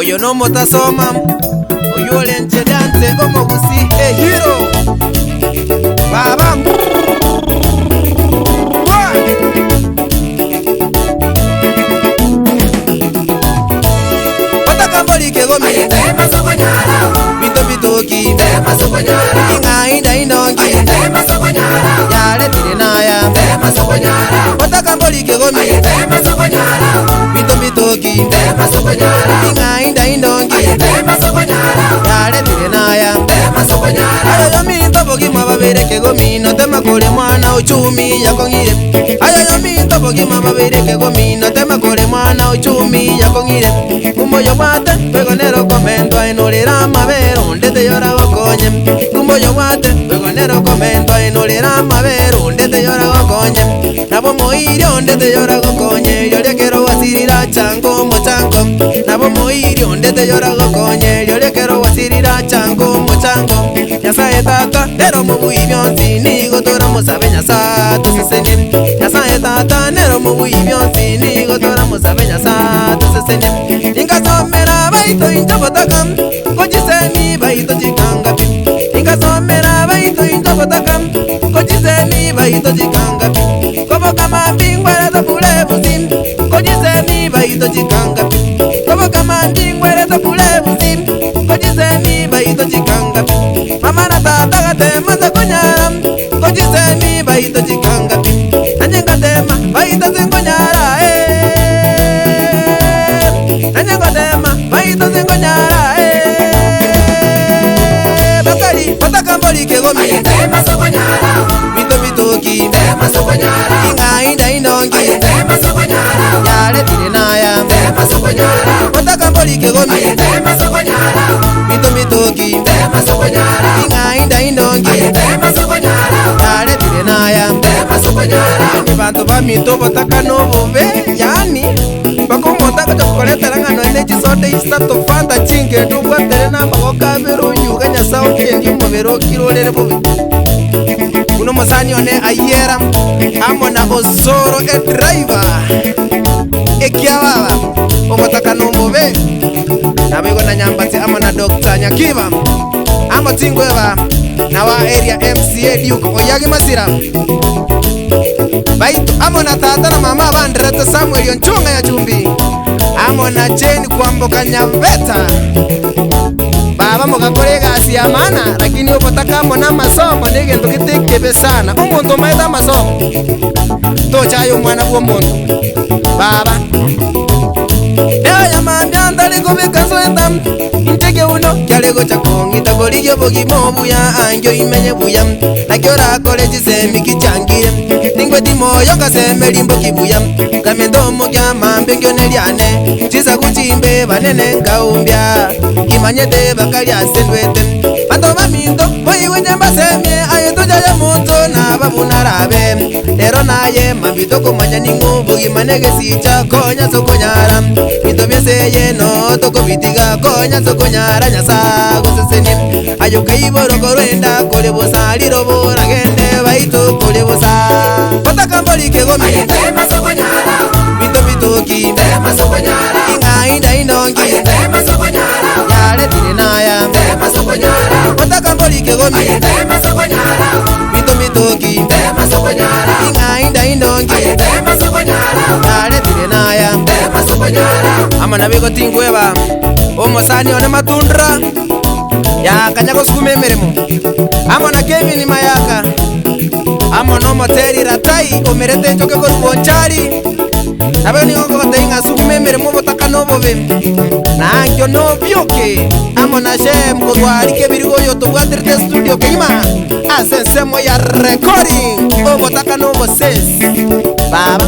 Oyo no motasoma oyo lenche dance omo gusi hero baba Watakamboli ke gomi ayete masokonyara bito bitoki te masokonyara ingainda indongi ayete masokonyara yale tirenaya te masokonyara Watakamboli ke gomi ayete masokonyara bito bitoki te masokonyara ingainda indongi ayete masokonyara yale tirenaya te masokonyara ayo yomi tobogi mababere ke gomi no tema kole mwana uchumi yakongire ayo yomi tobogi mababere ke gomi no tema kole mwana uchumi yakongire kumoyo wate pegonero komento ainolera mabero ndete yora gokonye kumoyo wate pegonero komento ainolera mabero ndete yora gokonye nabo moirio ndete yora gokonye yore kero wasirira chango mochango nabo moirio ndete yora gokonye yore kero wasirira chango mochango Nyasaye tata nero mubuibyonzi nigo tora musabe nyasa tusesene Nyasaye tata nero mubuibyonzi nigo tora musabe nyasa tusesene Ingazomera baito injobotakam kojiseni baito jikangapi Ingazomera baito injobotakam kojiseni baito jikangapi Kobo kama bingwere to pule busim kojiseni baito jikangapi Kobo kama bingwere to pule busim kojiseni baito jikangapi Mama na tata gate masa konyara kojiseni baito jikangapi Nanyenga tema baito zingonyara Nanyenga tema baito zingonyara Bakari watakamboli ke gomi ayete masokonyara bito bitoki te masokonyara ingainda indongi ayete masokonyara yale tirenaya te masokonyara watakamboli ke gomi ayete masokonyara bito bitoki te masokonyara ingainda indongi ayete masokonyara yale tirenaya te masokonyara ni bantu ba mito botakano bove yani bakomotaka chokoletera ngano enechi sote isato fanta chinge tubwatere namagoka bero nyuga nyasao kengi mubero kirolere bobe uno mosani one ayera amona osoro e driver ekiababa obotakano bobe nabego na nyambati amona Dr. Nyakiba amotingweba nawa area MCA Duke oyagi masira Baito amona tata na mama bandrete Samuel Yonchunga ya chumbi amona Jane kwamboka Nyaveta baba mukakore gasi ya mana lakini ubotaka amona masomo negendo kitekebe sana umuntu maida masomo tochayo mwana w'omuntu baba ya mambya ndali kubikazo etam intege uno kyalego chakongita goligyo bogimo buya anjo imenye buya nakyora college semiki changire ningwe dimoyo kaseme limbo kibuya kamedomo kya mambe ngyoneliane chiza kuchimbe banene ngaumbya kimanyete bakalya sendwete ando baminto boyiwe nyamba semye ayeto jaya muntu na babunarabe lero naye mambito komanya ningu bugimanege sicha konya sokonyara mito byeseye no toko bitiga konya sokonyara nyasa gusesene ayoka iboro korenda kole bosaliro boragende baito kole bosa watakamboli ke gomi ayete masokonyara bito bitoki te masokonyara ingainda indongi ayete masokonyara yale tirenaya te masokonyara watakamboli ke gomi ayete masokonyara bito bitoki te masokonyara ingainda indongi ayete masokonyara yale tirenaya te masokonyara amana bego tingweba omosani one matundra ya kanyago skume meremo amona Kevin Mayaka amono moteri ratai omerete njoke ko bonchari abe ni ngo kotainga skume meremo botakano bobe na ngyo no bioke amona shem ko twari ke birigo yo to water studio keima asensemo ya recording o botakano bo ses baba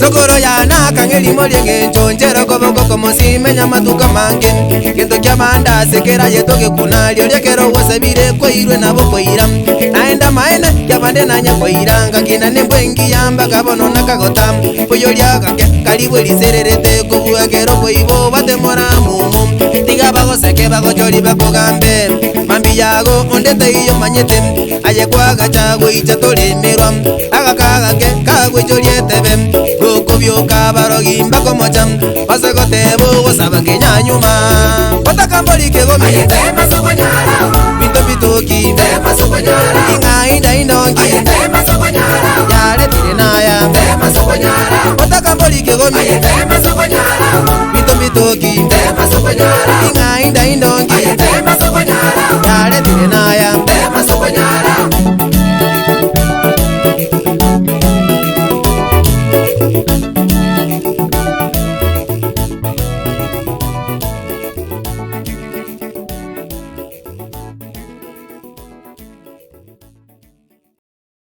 Sokoro ya na kangeli molienge nchonjero koboko komosime nyamatuka mange Gento kiamanda sekera yetoke kunali Olyekero wasabire kwa irwe na boko iram Naenda maene kiamande na nyako iranga Kina nembwengi yamba kabono na kagotam Poyolia kake karibu elisererete Kobuwa kero po ibo bate mora mumu Tiga bago seke bago chori bako gambe Mambi yago ondete iyo manyete Aye kwa gacha go icha tole merwam Aga kagake kagwe chori etebe Goko byoka barogimba komocham base gotebo gosaba ngenyanyuma batakamboli kegomi Ayetema sokonyara binto bitoki Tema sokonyara ingainda indongi Ayetema sokonyara yale tirinaya Tema sokonyara batakamboli kegomi Ayetema sokonyara binto bitoki Tema sokonyara ingainda indongi